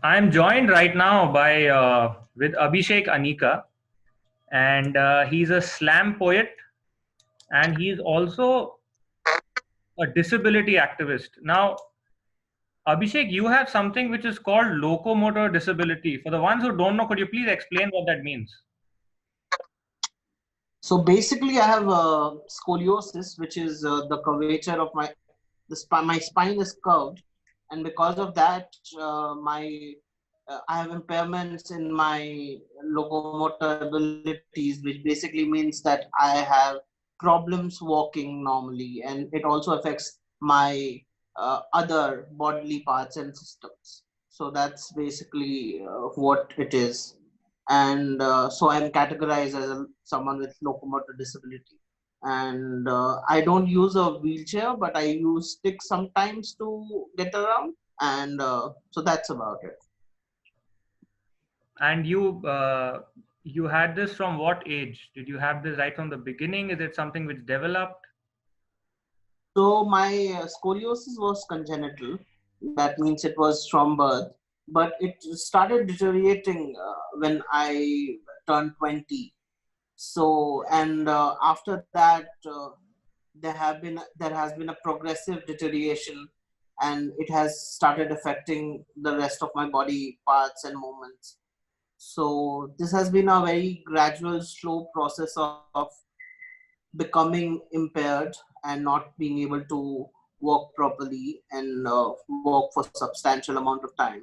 I'm joined right now by with Abhishek Anika, and he's a slam poet, and he's also a disability activist. Now, Abhishek, you have something which is called locomotor disability. For the ones who don't know, could you please explain what that means? So basically, I have scoliosis, which is the curvature of my spine is curved, and because of that, my I have impairments in my locomotor abilities, which basically means that I have problems walking normally, and it also affects my other bodily parts and systems. So that's basically what it is, and so I'm categorized as someone with locomotor disability. And I don't use a wheelchair, but I use sticks sometimes to get around, and so that's about it. And you had this from what age? Did you have this right from the beginning? Is it something which developed? So my scoliosis was congenital. That means it was from birth, but it started deteriorating when I turned 20. So, and after that, there has been a progressive deterioration, and it has started affecting the rest of my body parts and movements. So this has been a very gradual, slow process of becoming impaired and not being able to walk properly and walk for substantial amount of time.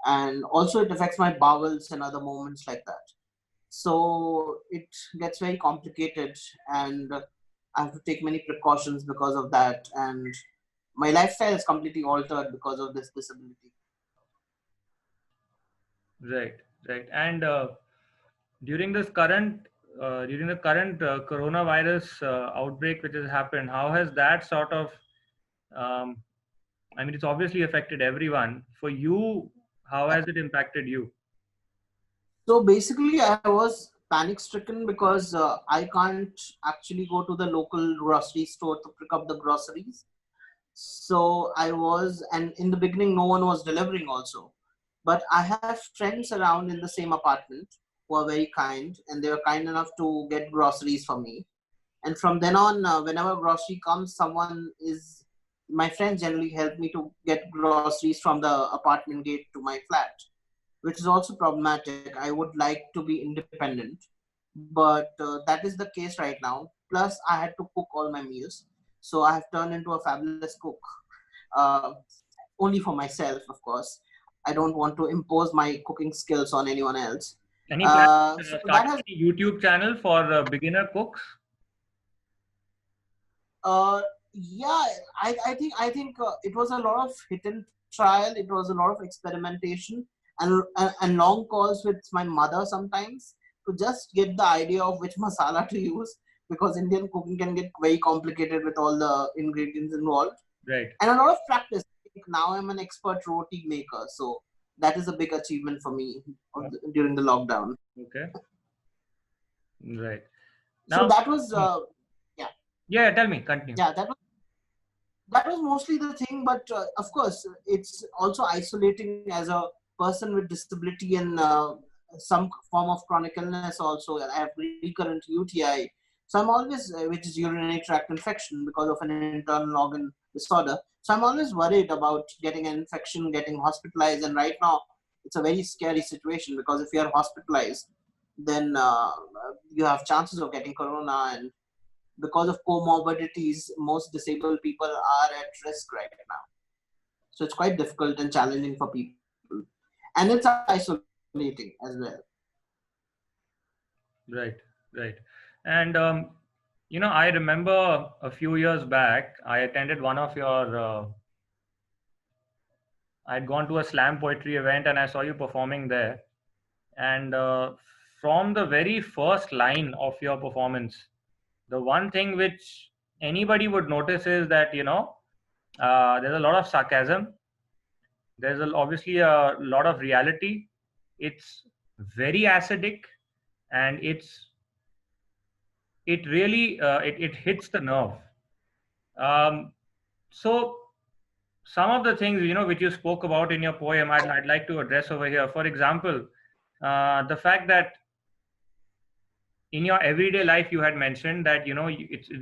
And also it affects my bowels and other movements like that. So it gets very complicated, and I have to take many precautions because of that. And my lifestyle is completely altered because of this disability. Right, right. And during this current during the current coronavirus outbreak which has happened, how has that sort of um, I mean, it's obviously affected everyone. For you, how has it impacted you? So basically, I was panic stricken because I can't actually go to the local grocery store to pick up the groceries. So I was, and in the beginning, no one was delivering also. But I have friends around in the same apartment who are very kind, and they were kind enough to get groceries for me. And from then on, whenever grocery comes, my friends generally help me to get groceries from the apartment gate to my flat, which is also problematic. I would like to be independent, but that is the case right now. Plus, I had to cook all my meals, so I have turned into a fabulous cook. Uh, Only for myself, of course. I don't want to impose my cooking skills on anyone else. Any plans So that starting has any YouTube channel for beginner cooks? uh, yeah, I think it was a lot of hit and trial. It was a lot of experimentation and long calls with my mother sometimes to just get the idea of which masala to use, because Indian cooking can get very complicated with all the ingredients involved, Right, and a lot of practice. I think now I'm an expert roti maker, so that is a big achievement for me during the lockdown. okay, right. So Now, that was yeah, yeah, tell me, continue. yeah, that was mostly the thing. But of course it's also isolating as a person with disability and some form of chronic illness also. I have recurrent UTI, so I'm always which is urinary tract infection because of an internal organ disorder. So I'm always worried about getting an infection, getting hospitalized. And right now it's a very scary situation, because if you are hospitalized, then you have chances of getting corona. And because of comorbidities, most disabled people are at risk right now. So it's quite difficult and challenging for people. And it's isolating as well. Right, right. And I remember a few years back, I attended one of your. I'd gone to a slam poetry event, and I saw you performing there. And from the very first line of your performance, the one thing which anybody would notice is that there's a lot of sarcasm. There's obviously a lot of reality. It's very acidic, and it really it hits the nerve. Um, so some of the things, which you spoke about in your poem, I'd like to address over here. For example, the fact that in your everyday life, you had mentioned that,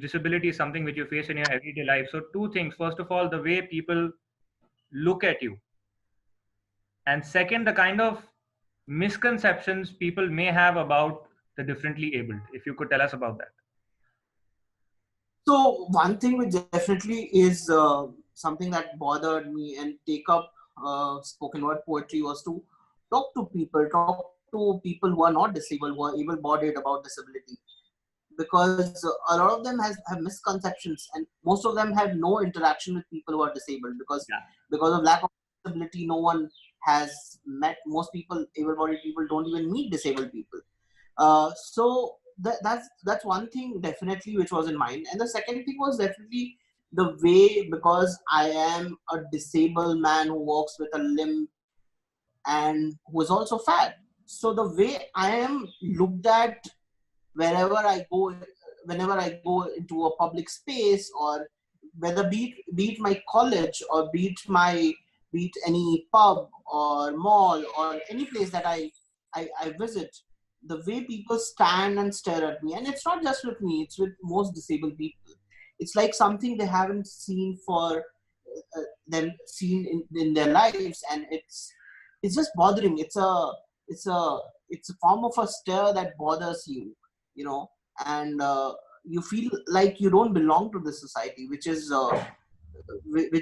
disability is something which you face in your everyday life. So two things. First of all, the way people look at you. And second, the kind of misconceptions people may have about the differently abled. If you could tell us about that. So one thing which definitely is something that bothered me and take up spoken word poetry was to talk to people who are not disabled, who are able-bodied about disability, because a lot of them have misconceptions, and most of them have no interaction with people who are disabled Yeah. because of lack of disability. No one has met, most people, able-bodied people don't even meet disabled people. So that's one thing definitely which was in mind. And the second thing was definitely the way, because I am a disabled man who walks with a limp and who is also fat. So the way I am looked at wherever I go, whenever I go into a public space, or whether be it my college, or be it any pub or mall or any place that I visit, the way people stand and stare at me, and it's not just with me, it's with most disabled people. It's like something they haven't seen for them seen in their lives, and it's just bothering. It's a it's a form of a stare that bothers you, you know, and you feel like you don't belong to this society, which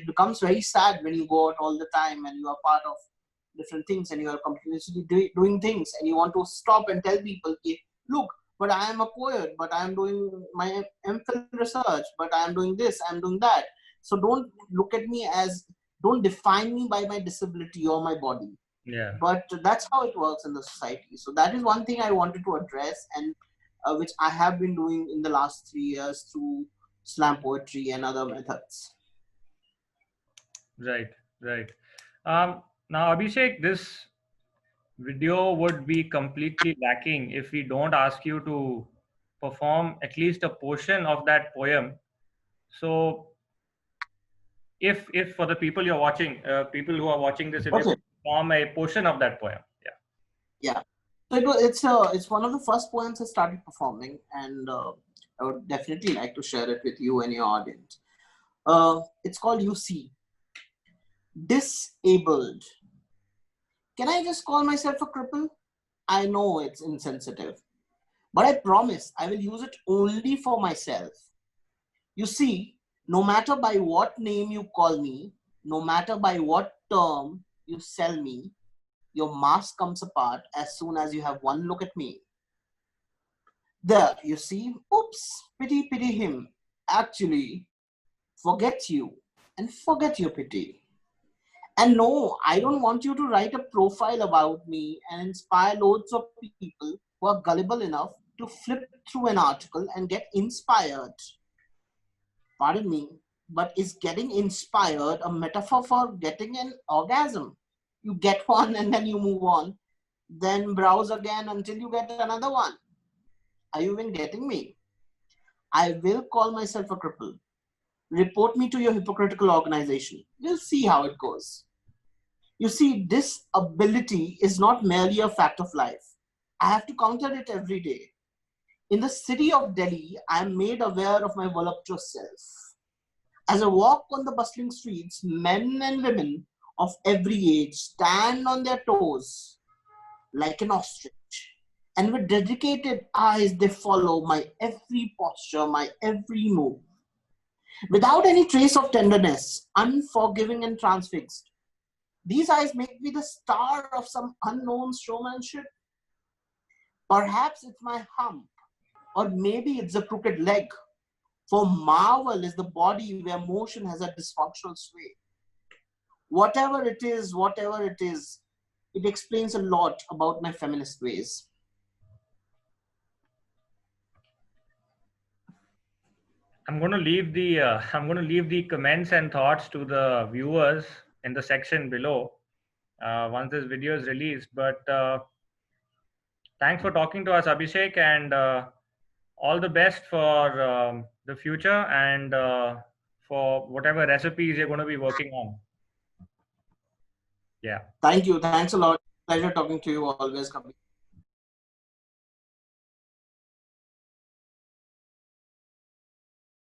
becomes very sad when you go out all the time and you are part of different things, and you are continuously doing things, and you want to stop and tell people, "Okay, look, but I am a poet, but I am doing my MPhil research, but I am doing this, I am doing that. So don't define me by my disability or my body." Yeah. But that's how it works in the society. So that is one thing I wanted to address, and which I have been doing in the last 3 years through slam poetry and other methods. Right. Right. Now, Abhishek, this video would be completely lacking if we don't ask you to perform at least a portion of that poem. So, if for the people you're watching, people who are watching this, if you Okay. could perform a portion of that poem, yeah. Yeah. So it's one of the first poems I started performing, and I would definitely like to share it with you and your audience. It's called "You See." Disabled. Can I just call myself a cripple? I know it's insensitive, but I promise I will use it only for myself. You see, no matter by what name you call me, no matter by what term you sell me, your mask comes apart as soon as you have one look at me. There, you see, oops, pity him. Actually, forget you and forget your pity. And no, I don't want you to write a profile about me and inspire loads of people who are gullible enough to flip through an article and get inspired. Pardon me, but is getting inspired a metaphor for getting an orgasm? You get one and then you move on, then browse again until you get another one. Are you even getting me? I will call myself a cripple. Report me to your hypocritical organization. We'll see how it goes. You see, disability is not merely a fact of life. I have to counter it every day. In the city of Delhi, I am made aware of my voluptuous self. As I walk on the bustling streets, men and women of every age stand on their toes like an ostrich. And with dedicated eyes, they follow my every posture, my every move. Without any trace of tenderness, unforgiving and transfixed, these eyes make me the star of some unknown showmanship. Perhaps it's my hump, or maybe it's a crooked leg. For marvel is the body where motion has a dysfunctional sway. Whatever it is, it explains a lot about my feminist ways. I'm going to leave the comments and thoughts to the viewers in the section below once this video is released. But thanks for talking to us, Abhishek, and all the best for the future and for whatever recipes you're going to be working on. Yeah. Thank you. Thanks a lot. Pleasure talking to you always, Kabir.